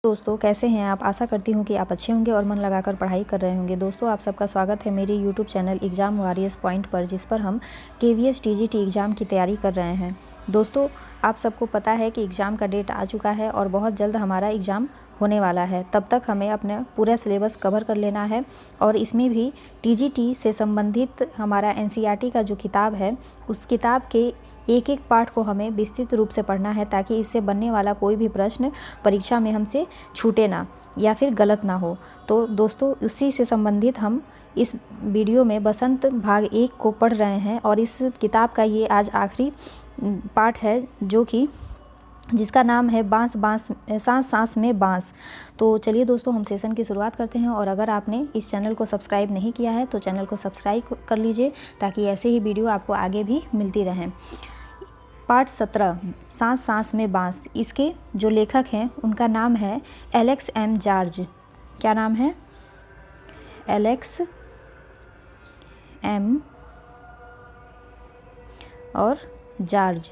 दोस्तों कैसे हैं आप। आशा करती हूँ कि आप अच्छे होंगे और मन लगाकर पढ़ाई कर रहे होंगे। दोस्तों आप सबका स्वागत है मेरे YouTube channel exam warriors point पर, जिस पर हम KVS TGT एग्ज़ाम की तैयारी कर रहे हैं। दोस्तों आप सबको पता है कि एग्ज़ाम का डेट आ चुका है और बहुत जल्द हमारा एग्ज़ाम होने वाला है। तब तक हमें अपना पूरा सिलेबस कवर कर लेना है और इसमें भी TGT से संबंधित हमारा NCERT का जो किताब है उस किताब के एक एक पाठ को हमें विस्तृत रूप से पढ़ना है, ताकि इससे बनने वाला कोई भी प्रश्न परीक्षा में हमसे छूटे ना या फिर गलत ना हो। तो दोस्तों उसी से संबंधित हम इस वीडियो में बसंत भाग 1 को पढ़ रहे हैं और इस किताब का ये आज आखिरी पाठ है, जो कि जिसका नाम है बांस बांस सांस सांस में बांस। तो चलिए दोस्तों हम सेशन की शुरुआत करते हैं। और अगर आपने इस चैनल को सब्सक्राइब नहीं किया है तो चैनल को सब्सक्राइब कर लीजिए, ताकि ऐसे ही वीडियो आपको आगे भी मिलती रहें। पार्ट 17 सांस सांस में बांस। इसके जो लेखक हैं उनका नाम है एलेक्स एम जॉर्ज। क्या नाम है? एलेक्स एम और जॉर्ज।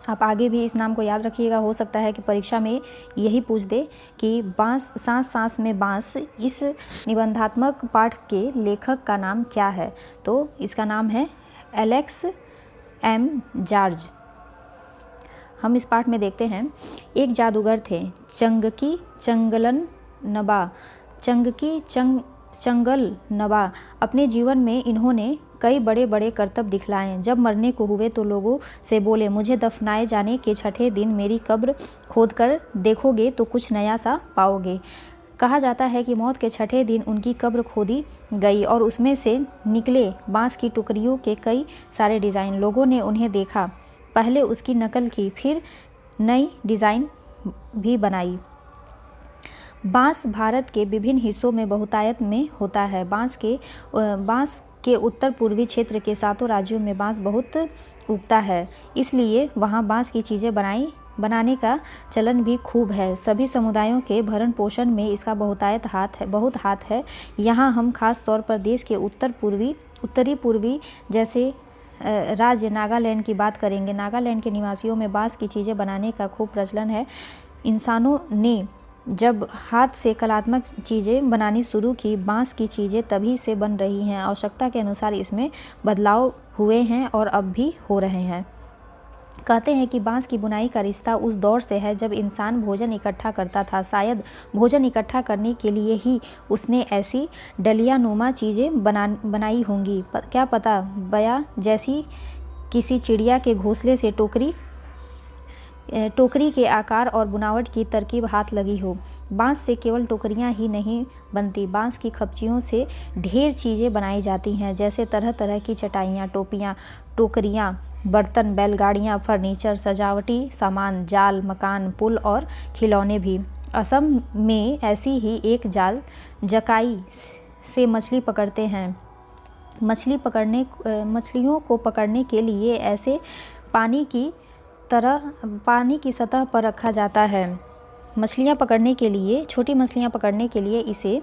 आप आगे भी इस नाम को याद रखिएगा। हो सकता है कि परीक्षा में यही पूछ दे कि बांस सांस सांस में बांस, इस निबंधात्मक पाठ के लेखक का नाम क्या है। तो इसका नाम है एलेक्स एम जॉर्ज। हम इस पाठ में देखते हैं। एक जादूगर थे, चंगकी चंगलन नबा। चंगकी चंगल नबा। अपने जीवन में इन्होंने कई बड़े बड़े करतब दिखलाए। जब मरने को हुए तो लोगों से बोले, मुझे दफनाए जाने के छठे दिन मेरी कब्र खोद कर देखोगे तो कुछ नया सा पाओगे। कहा जाता है कि मौत के छठे दिन उनकी कब्र खोदी गई और उसमें से निकले बांस की टुकड़ियों के कई सारे डिज़ाइन। लोगों ने उन्हें देखा, पहले उसकी नकल की, फिर नई डिज़ाइन भी बनाई। बांस भारत के विभिन्न हिस्सों में बहुतायत में होता है। बांस के उत्तर पूर्वी क्षेत्र के 7 राज्यों में बांस बहुत उगता है, इसलिए वहाँ बांस की चीज़ें बनाने का चलन भी खूब है। सभी समुदायों के भरण पोषण में इसका बहुत हाथ है। यहाँ हम खास तौर पर देश के उत्तरी पूर्वी जैसे राज्य नागालैंड की बात करेंगे। नागालैंड के निवासियों में बांस की चीज़ें बनाने का खूब प्रचलन है। इंसानों ने जब हाथ से कलात्मक चीज़ें बनानी शुरू की, बांस की चीज़ें तभी से बन रही हैं। आवश्यकता के अनुसार इसमें बदलाव हुए हैं और अब भी हो रहे हैं। कहते हैं कि बांस की बुनाई का रिश्ता उस दौर से है जब इंसान भोजन इकट्ठा करता था। शायद भोजन इकट्ठा करने के लिए ही उसने ऐसी डलियानुमा चीज़ें बनाई होंगी। क्या पता बया जैसी किसी चिड़िया के घोंसले से टोकरी के आकार और बुनावट की तरकीब हाथ लगी हो। बांस से केवल टोकरियां ही नहीं बनती, बांस की खपचियों से ढेर चीज़ें बनाई जाती हैं, जैसे तरह तरह की चटाइयाँ, टोपियाँ, टोकरियाँ, बर्तन, बैलगाड़ियाँ, फर्नीचर, सजावटी सामान, जाल, मकान, पुल और खिलौने भी। असम में ऐसी ही एक जाल जकाई से मछली पकड़ते हैं। मछलियों को पकड़ने के लिए ऐसे पानी की सतह पर रखा जाता है। छोटी मछलियाँ पकड़ने के लिए इसे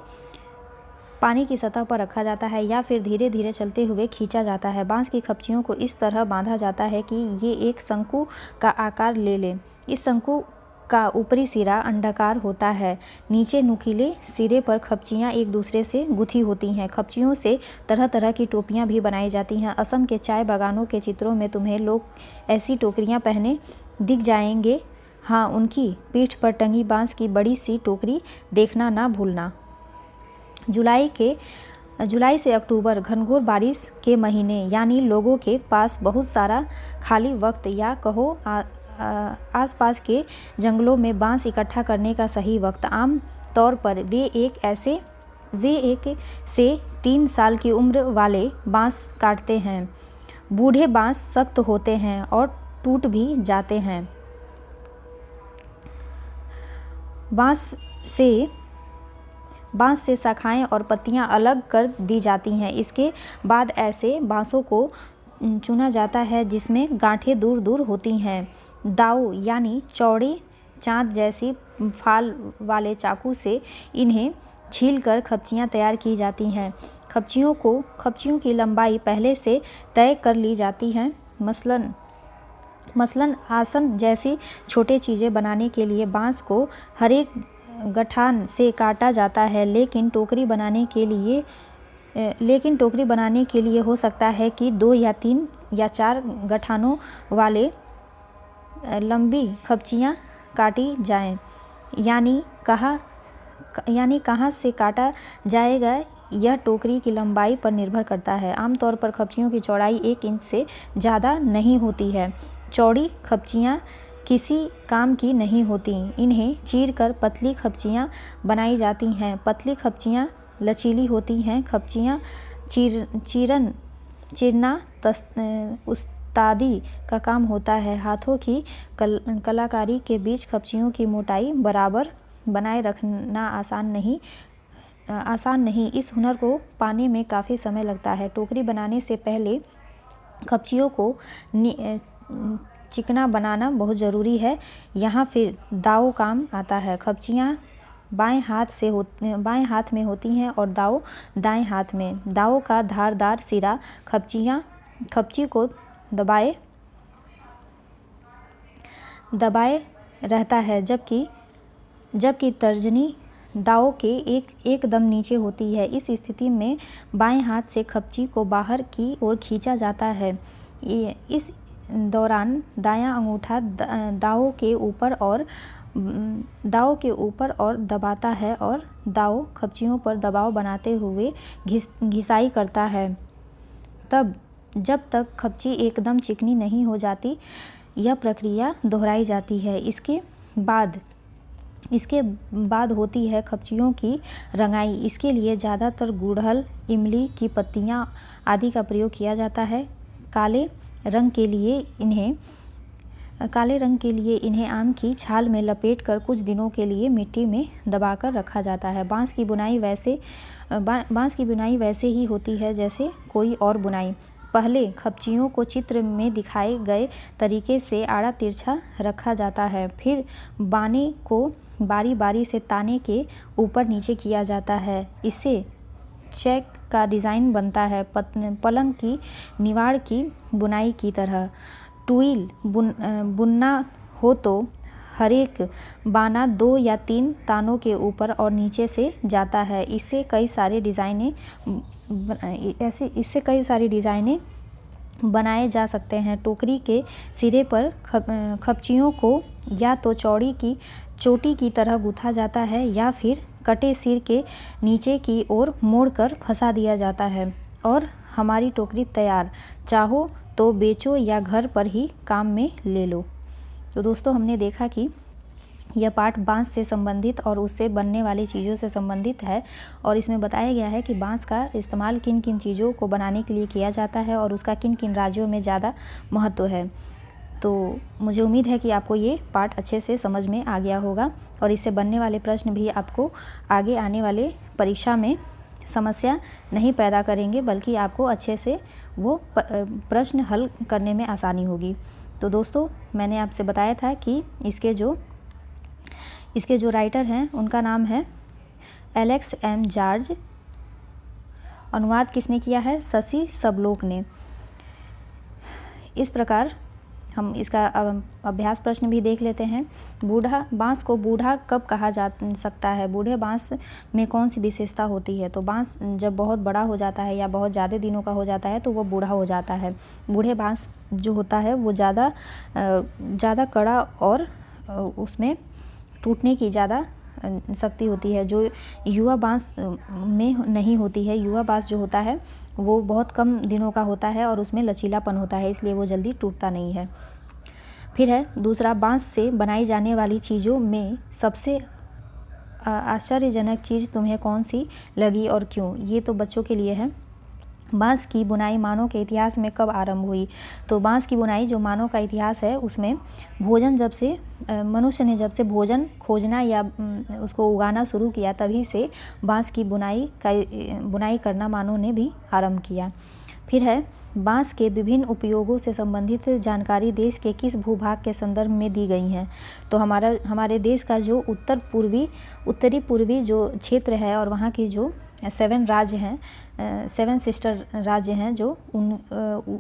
पानी की सतह पर रखा जाता है या फिर धीरे धीरे चलते हुए खींचा जाता है। बांस की खपचियों को इस तरह बांधा जाता है कि ये एक शंकु का आकार ले ले। इस शंकु का ऊपरी सिरा अंडाकार होता है। नीचे नुकीले सिरे पर खपचियाँ एक दूसरे से गुथी होती हैं। खपचियों से तरह तरह की टोपियाँ भी बनाई जाती हैं। असम के चाय बागानों के चित्रों में तुम्हें लोग ऐसी टोकरियाँ पहने दिख जाएंगे। हाँ, उनकी पीठ पर टंगी बांस की बड़ी सी टोकरी देखना ना भूलना। जुलाई से अक्टूबर घनघोर बारिश के महीने, यानी लोगों के पास बहुत सारा खाली वक्त, या कहो आसपास के जंगलों में बांस इकट्ठा करने का सही वक्त। आम तौर पर वे एक से 3 साल की उम्र वाले बांस काटते हैं। बूढ़े बांस सख्त होते हैं और टूट भी जाते हैं। बांस से शाखाएं और पत्तियां अलग कर दी जाती हैं। इसके बाद ऐसे बांसों को चुना जाता है जिसमें गांठें दूर दूर होती हैं। दाऊ यानी चौड़ी चाँद जैसी फाल वाले चाकू से इन्हें छीलकर खपचियाँ तैयार की जाती हैं। खपचियों की लंबाई पहले से तय कर ली जाती है। मसलन आसन जैसी छोटे चीज़ें बनाने के लिए बांस को हर एक गठान से काटा जाता है, लेकिन टोकरी बनाने के लिए हो सकता है कि 2 या 3 या 4 गठानों वाले लंबी खपचियाँ काटी जाएं। यानी कहाँ से काटा जाएगा यह टोकरी की लंबाई पर निर्भर करता है। आमतौर पर खपचियों की चौड़ाई 1 इंच से ज़्यादा नहीं होती है। चौड़ी खपचियाँ किसी काम की नहीं होती, इन्हें चीरकर पतली खपचियाँ बनाई जाती हैं। पतली खपचियाँ लचीली होती हैं। खपचियाँ चीरना उस्तादी का काम होता है। हाथों की कलाकारी के बीच खपचियों की मोटाई बराबर बनाए रखना आसान नहीं। इस हुनर को पाने में काफ़ी समय लगता है। टोकरी बनाने से पहले खपचियों को चिकना बनाना बहुत ज़रूरी है। यहाँ फिर दाव काम आता है। खपचियाँ बाएं हाथ में होती हैं और दाव दाएं हाथ में। दाव का धारदार सिरा खपची को दबाए रहता है, जबकि तर्जनी दाव के एकदम नीचे होती है। इस स्थिति में बाएं हाथ से खपची को बाहर की ओर खींचा जाता है। इस दौरान दायां अंगूठा दाव के ऊपर और दबाता है और दाव खपचियों पर दबाव बनाते हुए घिसाई करता है। जब तक खपची एकदम चिकनी नहीं हो जाती, यह प्रक्रिया दोहराई जाती है। इसके बाद होती है खपचियों की रंगाई। इसके लिए ज़्यादातर गुड़हल, इमली की पत्तियां आदि का प्रयोग किया जाता है। काले रंग के लिए इन्हें आम की छाल में लपेटकर कुछ दिनों के लिए मिट्टी में दबाकर रखा जाता है। बांस की बुनाई वैसे ही होती है जैसे कोई और बुनाई। पहले खपचियों को चित्र में दिखाए गए तरीके से आड़ा तिरछा रखा जाता है। फिर बाने को बारी बारी से ताने के ऊपर नीचे किया जाता है। इससे चेक का डिज़ाइन बनता है, पलंग की निवाड़ की बुनाई की तरह। टूल बुनना हो तो हर एक बाना 2 या 3 तानों के ऊपर और नीचे से जाता है। इससे कई सारी डिज़ाइनें बनाए जा सकते हैं। टोकरी के सिरे पर खपचियों को या तो चोटी की तरह गूँथा जाता है या फिर कटे सिर के नीचे की ओर मोड़कर फंसा दिया जाता है और हमारी टोकरी तैयार। चाहो तो बेचो या घर पर ही काम में ले लो। तो दोस्तों, हमने देखा कि यह पाठ बांस से संबंधित और उससे बनने वाली चीज़ों से संबंधित है और इसमें बताया गया है कि बांस का इस्तेमाल किन किन चीज़ों को बनाने के लिए किया जाता है और उसका किन किन राज्यों में ज़्यादा महत्व है। तो मुझे उम्मीद है कि आपको ये पाठ अच्छे से समझ में आ गया होगा और इससे बनने वाले प्रश्न भी आपको आगे आने वाले परीक्षा में समस्या नहीं पैदा करेंगे, बल्कि आपको अच्छे से वो प्रश्न हल करने में आसानी होगी। तो दोस्तों, मैंने आपसे बताया था कि इसके जो राइटर हैं उनका नाम है एलेक्स एम जॉर्ज। अनुवाद किसने किया है? शशि सबलोक ने। इस प्रकार हम इसका अभ्यास प्रश्न भी देख लेते हैं। बांस को बूढ़ा कब कहा जा सकता है? बूढ़े बांस में कौन सी विशेषता होती है? तो बांस जब बहुत बड़ा हो जाता है या बहुत ज़्यादा दिनों का हो जाता है तो वो बूढ़ा हो जाता है। बूढ़े बांस जो होता है वो ज़्यादा कड़ा और उसमें टूटने की ज़्यादा शक्ति होती है, जो युवा बांस में नहीं होती है। युवा बांस जो होता है वो बहुत कम दिनों का होता है और उसमें लचीलापन होता है, इसलिए वो जल्दी टूटता नहीं है। फिर है दूसरा, बांस से बनाई जाने वाली चीज़ों में सबसे आश्चर्यजनक चीज़ तुम्हें कौन सी लगी और क्यों? ये तो बच्चों के लिए है। बांस की बुनाई मानव के इतिहास में कब आरंभ हुई? तो बांस की बुनाई जो मानव का इतिहास है उसमें मनुष्य ने जब से भोजन खोजना या उसको उगाना शुरू किया, तभी से बांस की बुनाई करना मानव ने भी आरंभ किया। फिर है, बांस के विभिन्न उपयोगों से संबंधित जानकारी देश के किस भूभाग के संदर्भ में दी गई हैं? तो हमारे देश का जो उत्तरी पूर्वी जो क्षेत्र है और वहाँ की जो 7 राज्य हैं, 7 सिस्टर राज्य हैं जो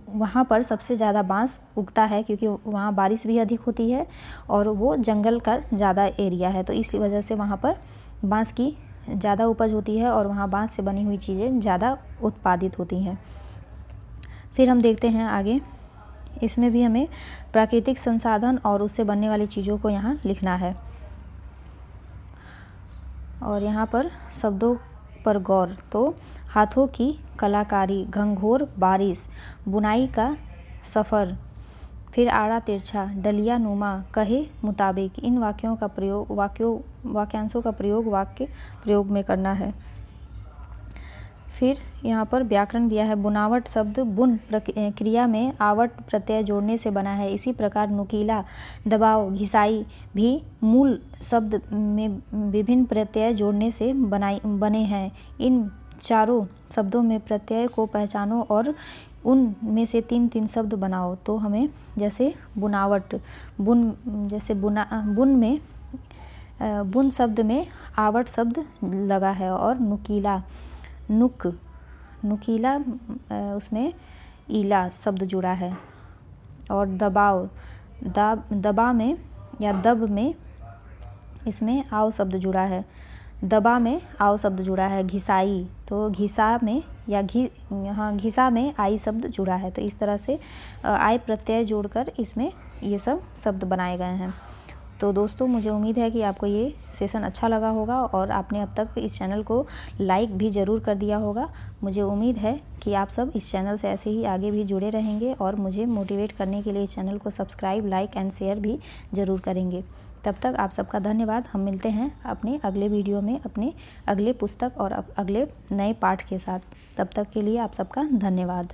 वहाँ पर सबसे ज़्यादा बांस उगता है, क्योंकि वहाँ बारिश भी अधिक होती है और वो जंगल का ज़्यादा एरिया है, तो इस वजह से वहाँ पर बांस की ज़्यादा उपज होती है और वहाँ बांस से बनी हुई चीज़ें ज़्यादा उत्पादित होती हैं। फिर हम देखते हैं आगे, इसमें भी हमें प्राकृतिक संसाधन और उससे बनने वाली चीज़ों को यहाँ लिखना है। और यहाँ पर शब्दों पर गौर, तो हाथों की कलाकारी, घंघोर बारिश, बुनाई का सफ़र, फिर आड़ा तिरछा, डलिया नुमा, कहे मुताबिक, इन वाक्यों का प्रयोग वाक्यांशों का प्रयोग वाक्य प्रयोग में करना है। फिर यहाँ पर व्याकरण दिया है, बुनावट शब्द बुन क्रिया में आवट प्रत्यय जोड़ने से बना है। इसी प्रकार नुकीला, दबाव, घिसाई भी मूल शब्द में विभिन्न प्रत्यय जोड़ने से बने हैं। इन चारों शब्दों में प्रत्यय को पहचानो और उन में से 3-3 शब्द बनाओ। तो हमें जैसे बुनावट, जैसे बुन में बुन शब्द में आवट शब्द लगा है, और नुकीला, नुकीला उसमें ईला शब्द जुड़ा है, और दबाव, दबा में या दब में इसमें आव शब्द जुड़ा है, दबा में आव शब्द जुड़ा है। घिसाई, तो घिसा में या घिसा में आई शब्द जुड़ा है। तो इस तरह से आई प्रत्यय जोड़कर इसमें ये सब शब्द बनाए गए हैं। तो दोस्तों, मुझे उम्मीद है कि आपको ये सेशन अच्छा लगा होगा और आपने अब तक इस चैनल को लाइक भी ज़रूर कर दिया होगा। मुझे उम्मीद है कि आप सब इस चैनल से ऐसे ही आगे भी जुड़े रहेंगे और मुझे मोटिवेट करने के लिए इस चैनल को सब्सक्राइब, लाइक एंड शेयर भी ज़रूर करेंगे। तब तक आप सबका धन्यवाद। हम मिलते हैं अपने अगले वीडियो में अपने अगले पुस्तक और अगले नए पाठ के साथ। तब तक के लिए आप सबका धन्यवाद।